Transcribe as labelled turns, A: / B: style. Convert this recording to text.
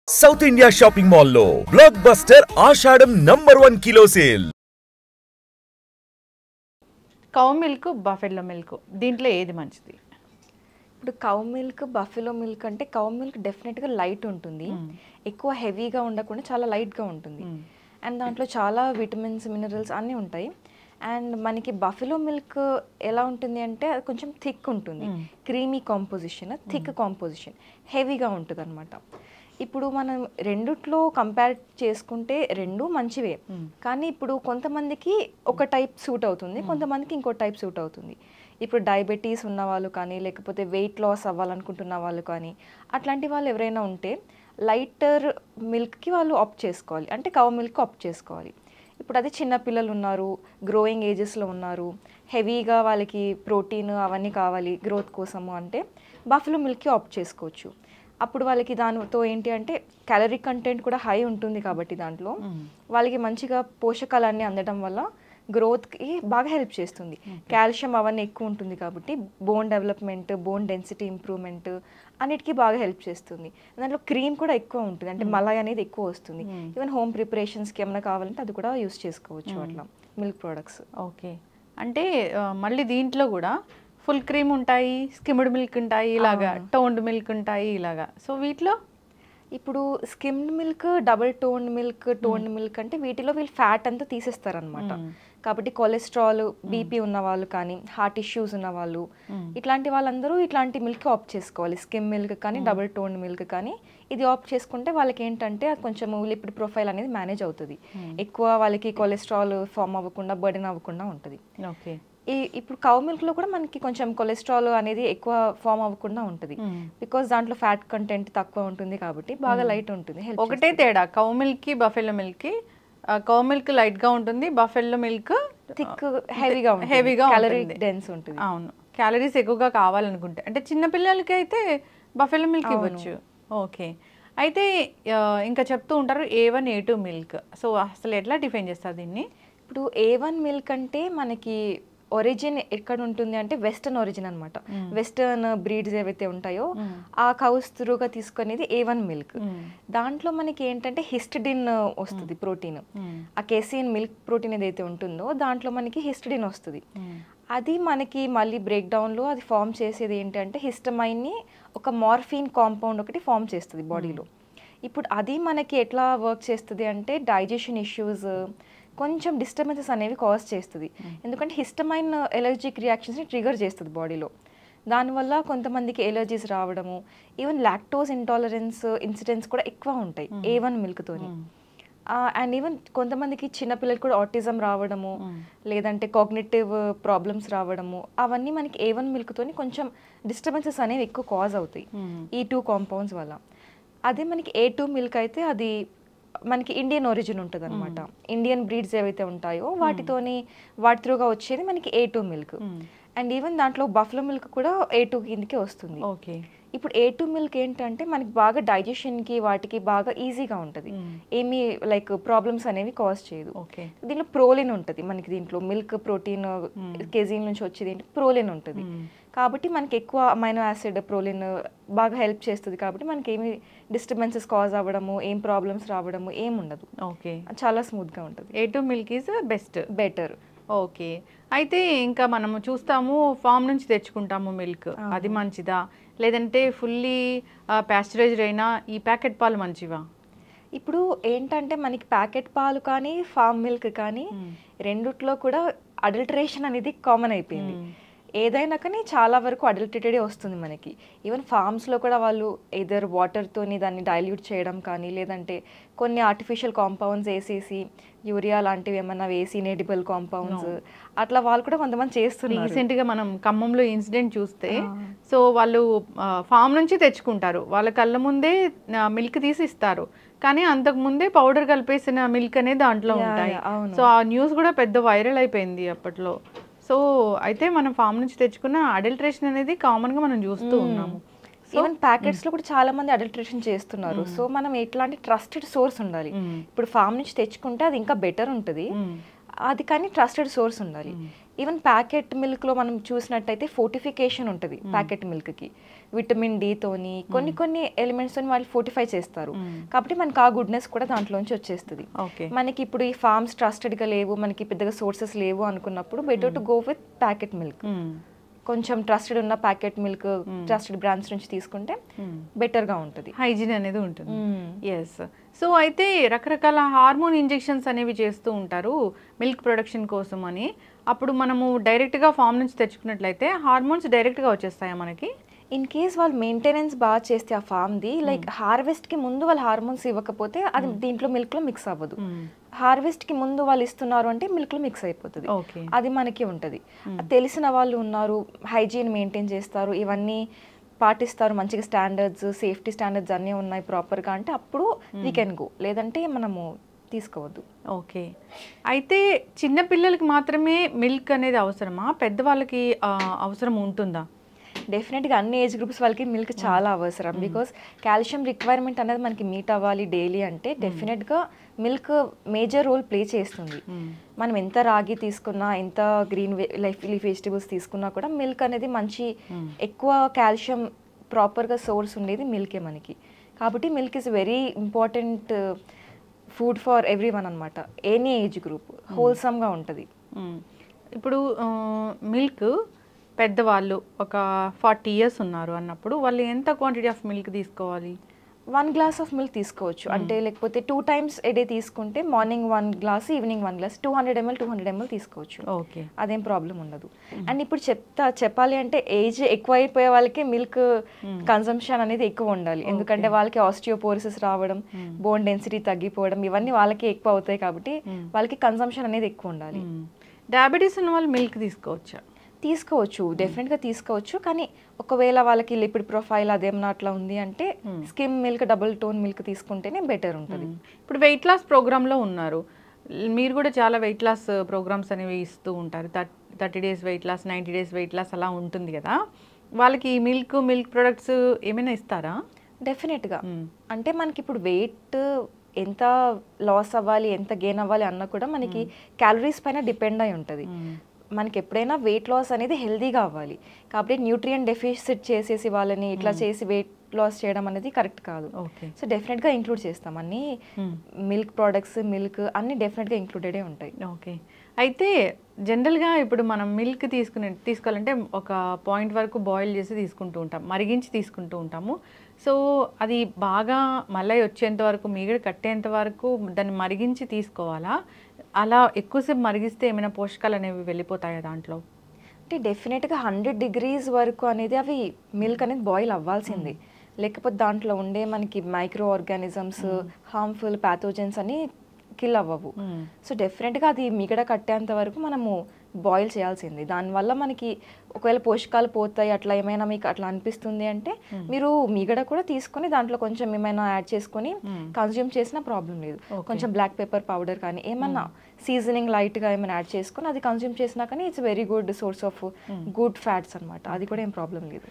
A: South India shopping mall లో block buster ఆషాఢం #1 kilo sale.
B: Cow milk buffalo milk దీంట్లో ఏది మంచిది?
C: ఇప్పుడు కౌ మిల్క్ బఫెలో మిల్క్ అంటే కౌ మిల్క్ డెఫినెట్గా లైట్ ఉంటుంది, ఎక్కువ హెవీగా ఉండకుండా చాలా లైట్గా ఉంటుంది. అండ్ దాంట్లో చాలా విటమిన్స్ మినరల్స్ అన్నీ ఉంటాయి. అండ్ మనకి బఫెలో మిల్క్ ఎలా ఉంటుంది అంటే అది కొంచెం థిక్ ఉంటుంది, క్రీమీ కాంపోజిషన్, థిక్ కాంపోజిషన్, హెవీగా ఉంటుంది అనమాట. ఇప్పుడు మనం రెండిట్లో కంపేర్ చేసుకుంటే రెండు మంచివే, కానీ ఇప్పుడు కొంతమందికి ఒక టైప్ సూట్ అవుతుంది, కొంతమందికి ఇంకో టైప్ సూట్ అవుతుంది. ఇప్పుడు డయాబెటీస్ ఉన్న వాళ్ళు కానీ, లేకపోతే వెయిట్ లాస్ అవ్వాలనుకుంటున్న వాళ్ళు కానీ, అట్లాంటి వాళ్ళు ఎవరైనా ఉంటే లైటర్ మిల్క్కి వాళ్ళు ఆప్ట్ చేసుకోవాలి, అంటే కౌ మిల్క్ ఆప్ట్ చేసుకోవాలి. ఇప్పుడు అది చిన్నపిల్లలు ఉన్నారు, గ్రోయింగ్ ఏజెస్లో ఉన్నారు, హెవీగా వాళ్ళకి ప్రోటీన్ అవన్నీ కావాలి గ్రోత్ కోసము అంటే బఫెలో మిల్క్కి ఆప్ట్ చేసుకోవచ్చు. అప్పుడు వాళ్ళకి దానితో ఏంటి అంటే క్యాలరీ కంటెంట్ కూడా హై ఉంటుంది కాబట్టి దాంట్లో వాళ్ళకి మంచిగా పోషకాలన్నీ అందడం వల్ల గ్రోత్కి బాగా హెల్ప్ చేస్తుంది. కాల్షియం అవన్నీ ఎక్కువ ఉంటుంది కాబట్టి bone development, bone density improvement అన్నిటికీ బాగా హెల్ప్ చేస్తుంది. దాంట్లో క్రీమ్ కూడా ఎక్కువ ఉంటుంది, అంటే మలాయ్ అనేది ఎక్కువ వస్తుంది. ఈవెన్ హోమ్ ప్రిపరేషన్స్కి ఏమైనా కావాలంటే అది కూడా యూస్ చేసుకోవచ్చు అట్లా మిల్క్ ప్రోడక్ట్స్.
B: ఓకే, అంటే మళ్ళీ దీంట్లో కూడా ఫుల్ క్రీమ్ ఉంటాయి, స్కిమ్డ్ మిల్క్ ఉంటాయి, ఇలాగా టోన్డ్ మిల్క్ ఉంటాయి ఇలాగా. సో వీటిలో
C: ఇప్పుడు skimmed milk, double toned milk అంటే వీటిలో వీళ్ళు ఫ్యాట్ అంతా తీసేస్తారనమాట. కాబట్టి కొలెస్ట్రాల్, బీపీ ఉన్న వాళ్ళు కానీ, హార్ట్ ఇష్యూస్ ఉన్న వాళ్ళు, ఇట్లాంటి వాళ్ళందరూ ఇట్లాంటి మిల్క్ ఆప్ట్ చేసుకోవాలి. స్కిమ్ మిల్క్ కానీ, డబుల్ టోన్డ్ మిల్క్ కానీ ఇది ఆప్ట్ చేసుకుంటే వాళ్ళకి ఏంటంటే అది కొంచెం లిపిడ్ ప్రొఫైల్ అనేది మేనేజ్ అవుతుంది, ఎక్కువ వాళ్ళకి కొలెస్ట్రాల్ ఫామ్ అవ్వకుండా, బర్డెన్ అవ్వకుండా ఉంటుంది.
B: ఓకే,
C: ఇప్పుడు కౌ మిల్క్లో కూడా మనకి కొంచెం కొలెస్ట్రాల్ అనేది ఎక్కువ ఫామ్ అవ్వకుండా ఉంటుంది, బికాస్ దాంట్లో ఫ్యాట్ కంటెంట్ తక్కువ ఉంటుంది కాబట్టి బాగా లైట్ ఉంటుంది.
B: ఒకటే తేడా కౌ మిల్క్కి బఫెలో మిల్క్కి, కౌ మిల్క్ లైట్గా ఉంటుంది, బఫెలో మిల్క్
C: థిక్ హెవీగా క్యాలరీ డెన్స్ ఉంటుంది.
B: అవును, క్యాలరీస్ ఎక్కువగా కావాలనుకుంటే అంటే చిన్నపిల్లలకి అయితే బఫెలో మిల్క్ ఇవ్వచ్చు. ఓకే, అయితే ఇంకా చెప్తూ ఉంటారు A1 A2 మిల్క్. సో అసలు ఎట్లా డిఫైన్ చేస్తారు దీన్ని?
C: ఇప్పుడు A1 మిల్క్ అంటే మనకి ఒరిజిన్ ఎక్కడ ఉంటుంది అంటే వెస్టర్న్ ఒరిజిన్ అనమాట. వెస్టర్న్ బ్రీడ్స్ ఏవైతే ఉంటాయో ఆ కౌస్ త్రూగా తీసుకునేది A1 మిల్క్. దాంట్లో మనకి ఏంటంటే హిస్టిడిన్ వస్తుంది ప్రోటీన్, ఆ కేసిన్ మిల్క్ ప్రోటీన్ ఏదైతే ఉంటుందో దాంట్లో మనకి హిస్టిడిన్ వస్తుంది. అది మనకి మళ్ళీ బ్రేక్ డౌన్లో అది ఫామ్ చేసేది ఏంటంటే హిస్టమైన్ని, ఒక మార్ఫిన్ కాంపౌండ్ ఒకటి ఫామ్ చేస్తుంది బాడీలో. ఇప్పుడు అది మనకి ఎట్లా వర్క్ చేస్తుంది అంటే డైజెషన్ ఇష్యూస్, కొంచెం డిస్టర్బెన్సెస్ అనేవి కాజ్ చేస్తుంది. ఎందుకంటే హిస్టమైన్ ఎలర్జిక్ రియాక్షన్స్ని ట్రిగర్ చేస్తుంది బాడీలో. దానివల్ల కొంతమందికి ఎలర్జీస్ రావడము, ఈవెన్ లాక్టోస్ ఇంటాలరెన్స్ ఇన్సిడెంట్స్ కూడా ఎక్కువ ఉంటాయి A1 మిల్క్తోని. అండ్ ఈవెన్ కొంతమందికి చిన్నపిల్లలకి కూడా ఆటిజం రావడము, లేదంటే కాగ్నిటివ్ ప్రాబ్లమ్స్ రావడము, అవన్నీ మనకి A1 మిల్క్తోని కొంచెం డిస్టర్బెన్సెస్ అనేవి ఎక్కువ కాజ్ అవుతాయి ఈ 2 కాంపౌండ్స్ వల్ల. అదే మనకి A2 మిల్క్ అయితే అది మనకి ఇండియన్ ఒరిజిన్ ఉంటుంది అనమాట. ఇండియన్ బ్రీడ్స్ ఏవైతే ఉంటాయో వాటి త్రూగా వచ్చేది మనకి A2 మిల్క్. అండ్ ఈవెన్ దాంట్లో బఫెలో మిల్క్ కూడా A2 కిందకే వస్తుంది.
B: ఓకే,
C: ఇప్పుడు A2 మిల్క్ ఏంటంటే మనకి బాగా డైజెషన్కి వాటికి బాగా ఈజీగా ఉంటుంది, ఏమీ లైక్ ప్రాబ్లమ్స్ అనేవి కాజ్ చేయదు. దీంట్లో ప్రోలిన్ ఉంటుంది మనకి, దీంట్లో మిల్క్ ప్రోటీన్ కేజీన్ నుంచి వచ్చేది ఏంటి ప్రోలిన్ ఉంటుంది కాబట్టి మనకి ఎక్కువ అమైనో యాసిడ్ ప్రోలిన్ బాగా హెల్ప్ చేస్తుంది కాబట్టి మనకి ఏమి డిస్టర్బెన్సెస్ కాజ్ అవ్వడము, ఏం ప్రాబ్లమ్స్ రావడము ఏం ఉండదు.
B: ఓకే,
C: చాలా స్మూత్గా ఉంటుంది.
B: A2 milk is
C: better.
B: Okay, అయితే ఇంకా మనము చూస్తాము ఫామ్ నుంచి తెచ్చుకుంటాము మిల్క్, అది మంచిదా లేదంటే ఫుల్లీ ప్యాస్చరైజ్డ్ అయినా ఈ ప్యాకెట్ పాలు మంచివా?
C: ఇప్పుడు ఏంటంటే మనకి ప్యాకెట్ పాలు కానీ ఫామ్ మిల్క్ కానీ రెండిట్లో కూడా అడల్టరేషన్ అనేది కామన్ అయిపోయింది. ఏదైనా కానీ చాలా వరకు అడల్టరేటెడే వస్తుంది మనకి. ఈవెన్ ఫార్మ్స్లో కూడా వాళ్ళు ఎదర్ వాటర్తోని దాన్ని డైల్యూట్ చేయడం కానీ, లేదంటే కొన్ని ఆర్టిఫిషియల్ కాంపౌండ్స్ వేసేసి యూరియా లాంటివి ఏమన్నా వేసి ఇనేడిబుల్ కాంపౌండ్స్ అట్లా వాళ్ళు కూడా కొంతమంది చేస్తున్నారు.
B: రీసెంట్గా మనం ఖమ్మంలో ఇన్సిడెంట్ చూస్తే, సో వాళ్ళు ఫామ్ నుంచి తెచ్చుకుంటారు, వాళ్ళ కళ్ళ ముందే మిల్క్ తీసి ఇస్తారు, కానీ అంతకు ముందే పౌడర్ కలిపేసిన మిల్క్ అనేది దాంట్లో ఉంటాయి. సో ఆ న్యూస్ కూడా పెద్ద వైరల్ అయిపోయింది అప్పట్లో. సో అయితే మనం ఫామ్ నుంచి తెచ్చుకున్న అడల్టరేషన్ అనేది కామన్గా మనం చూస్తూ ఉన్నాము.
C: ఈవెన్ ప్యాకెట్స్లో కూడా చాలా మంది అడల్టరేషన్ చేస్తున్నారు. సో మనం ఎట్లాంటి ట్రస్టెడ్ సోర్స్ ఉండాలి. ఇప్పుడు ఫామ్ నుంచి తెచ్చుకుంటే అది ఇంకా బెటర్ ఉంటుంది, అది కానీ ట్రస్టెడ్ సోర్స్ ఉండాలి. ఈవెన్ ప్యాకెట్ మిల్క్లో మనం చూసినట్టయితే ఫోర్టిఫికేషన్ ఉంటుంది ప్యాకెట్ మిల్క్కి. విటమిన్ డి తోని కొన్ని ఎలిమెంట్స్ తోని వాళ్ళు ఫోర్టిఫై చేస్తారు. కాబట్టి మనకి ఆ గుడ్నెస్ కూడా దాంట్లోంచి వచ్చేస్తుంది. మనకి ఇప్పుడు ఈ ఫార్మ్స్ ట్రస్టెడ్ గా లేవు, మనకి పెద్దగా సోర్సెస్ లేవు అనుకున్నప్పుడు better to go with packet milk. కొంచెం ట్రస్టెడ్ ఉన్న ప్యాకెట్ మిల్క్ ట్రస్టెడ్ బ్రాండ్స్ నుంచి తీసుకుంటే బెటర్ గా ఉంటుంది,
B: హైజీన్ అనేది ఉంటుంది. ఎస్. సో అయితే రకరకాల హార్మోన్ ఇంజెక్షన్స్ అనేవి చేస్తూ ఉంటారు మిల్క్ ప్రొడక్షన్ కోసం అని. అప్పుడు మనము డైరెక్ట్గా ఫామ్ నుంచి తెచ్చుకున్నట్లయితే హార్మోన్స్ డైరెక్ట్గా వచ్చేస్తాయా మనకి?
C: ఇన్ కేస్ వాళ్ళు మెయింటెనెన్స్ బాగా చేస్తే ఆ ఫామ్ది, లైక్ హార్వెస్ట్కి ముందు వాళ్ళు హార్మోన్స్ ఇవ్వకపోతే అది దీంట్లో మిల్క్లో మిక్స్ అవ్వదు. హార్వెస్ట్కి ముందు వాళ్ళు ఇస్తున్నారు అంటే మిల్క్లో మిక్స్ అయిపోతుంది, అది మనకి ఉంటుంది. తెలిసిన వాళ్ళు ఉన్నారు, హైజీన్ మెయింటైన్ చేస్తారు, ఇవన్నీ పాటిస్తారు, మంచిగా స్టాండర్డ్స్ సేఫ్టీ స్టాండర్డ్స్ అన్నీ ఉన్నాయి ప్రాపర్గా అంటే అప్పుడు వీ కెన్ గో, లేదంటే మనము తీసుకోవద్దు.
B: ఓకే. అయితే చిన్న పిల్లలకి మాత్రమే మిల్క్ అనేది అవసరమా, పెద్దవాళ్ళకి అవసరం ఉంటుందా?
C: డెఫినెట్గా అన్ని ఏజ్ గ్రూప్స్ వాళ్ళకి మిల్క్ చాలా అవసరం. బికాస్ కాల్షియం రిక్వైర్మెంట్ అనేది మనకి మీట్ అవ్వాలి డైలీ అంటే డెఫినెట్గా మిల్క్ మేజర్ రోల్ ప్లే చేస్తుంది. మనం ఎంత రాగి తీసుకున్నా, ఎంత గ్రీన్ లీఫ్ వెజిటబుల్స్ తీసుకున్నా కూడా మిల్క్ అనేది మంచి ఎక్కువ కాల్షియం ప్రాపర్గా సోర్స్ ఉండేది మిల్కే మనకి. కాబట్టి milk is very important food for every one అనమాట, ఎనీ ఏజ్ గ్రూప్ హోల్సమ్గా ఉంటుంది.
B: ఇప్పుడు మిల్క్ పెద్దవాళ్ళు ఒక 40 years ఉన్నారు అన్నప్పుడు వాళ్ళు ఎంత క్వాంటిటీ ఆఫ్ మిల్క్ తీసుకోవాలి?
C: 1 glass ఆఫ్ మిల్క్ తీసుకోవచ్చు. అంటే లేకపోతే 2 times a day తీసుకుంటే morning 1 glass, evening 1 glass, 200 ml తీసుకోవచ్చు.
B: ఓకే,
C: అదేం ప్రాబ్లం ఉండదు. అండ్ ఇప్పుడు చెప్పాలి అంటే ఏజ్ ఎక్కువ అయిపోయే వాళ్ళకి మిల్క్ కన్సంప్షన్ అనేది ఎక్కువ ఉండాలి. ఎందుకంటే వాళ్ళకి ఆస్టియోపోరోసిస్ రావడం, బోన్ డెన్సిటీ తగ్గిపోవడం ఇవన్నీ వాళ్ళకి ఎక్కువ అవుతాయి. కాబట్టి వాళ్ళకి కన్సంప్షన్ అనేది ఎక్కువ ఉండాలి.
B: డయాబెటీస్ ఉన్న వాళ్ళు మిల్క్
C: తీసుకోవచ్చు, డెఫినెట్గా తీసుకోవచ్చు. కానీ ఒకవేళ వాళ్ళకి లిపిడ్ ప్రొఫైల్ అదేమన్నా అట్లా ఉంది అంటే skim milk, double tone milk తీసుకుంటేనే బెటర్ ఉంటుంది.
B: ఇప్పుడు వెయిట్ లాస్ ప్రోగ్రాంలో ఉన్నారు మీరు కూడా, చాలా వెయిట్ లాస్ ప్రోగ్రామ్స్ అనేవి ఇస్తూ ఉంటారు. 30 days weight loss, 90 days weight loss అలా ఉంటుంది కదా, వాళ్ళకి మిల్క్ ప్రొడక్ట్స్ ఏమైనా ఇస్తారా?
C: డెఫినెట్గా. అంటే మనకి ఇప్పుడు వెయిట్ ఎంత లాస్ అవ్వాలి, ఎంత గెయిన్ అవ్వాలి అన్న కూడా మనకి క్యాలరీస్ పైన డిపెండ్ అయి ఉంటుంది. మనకి ఎప్పుడైనా వెయిట్ లాస్ అనేది హెల్దీగా అవ్వాలి. కాబట్టి న్యూట్రియంట్ డెఫిషిట్ చేసేసి వాళ్ళని ఇట్లా చేసి వెయిట్ లాస్ చేయడం అనేది కరెక్ట్ కాదు. సో డెఫినెట్గా ఇంక్లూడ్ చేస్తాం అన్ని మిల్క్ ప్రోడక్ట్స్, మిల్క్ అన్ని డెఫినెట్గా ఇంక్లూడెడే ఉంటాయి.
B: ఓకే. అయితే జనరల్గా ఇప్పుడు మనం మిల్క్ తీసుకోవాలంటే ఒక పాయింట్ వరకు బాయిల్ చేసి తీసుకుంటూ ఉంటాం, మరిగించి తీసుకుంటూ ఉంటాము. సో అది బాగా మళ్ళీ వచ్చేంత వరకు, మీగడ కట్టేంత వరకు దాన్ని మరిగించి తీసుకోవాలా? అలా ఎక్కువసేపు మరిగిస్తే ఏమైనా పోషకాలు అనేవి వెళ్ళిపోతాయా దాంట్లో?
C: అంటే డెఫినెట్గా 100 degrees వరకు అనేది అవి మిల్క్ అనేది బాయిల్ అవ్వాల్సింది. లేకపోతే దాంట్లో ఉండే మనకి మైక్రో ఆర్గానిజమ్స్, హార్మ్ఫుల్ ప్యాథోజన్స్ అని కిల్ అవ్వవు. సో డెఫినెట్గా అది మిగడ కట్టేంత వరకు మనము బాయిల్ చేయాల్సింది. దానివల్ల మనకి ఒకవేళ పోషకాలు పోతాయి అట్లా ఏమైనా మీకు అట్లా అనిపిస్తుంది అంటే మీరు మిగడ కూడా తీసుకొని దాంట్లో కొంచెం ఏమైనా యాడ్ చేసుకొని కన్జ్యూమ్ చేసినా ప్రాబ్లం లేదు. కొంచెం బ్లాక్ పెప్పర్ పౌడర్ కానీ ఏమన్నా సీజనింగ్ లైట్గా ఏమైనా యాడ్ చేసుకొని అది కన్జ్యూమ్ చేసినా కానీ it's very good source of good fats అనమాట, అది కూడా ఏం ప్రాబ్లం లేదు.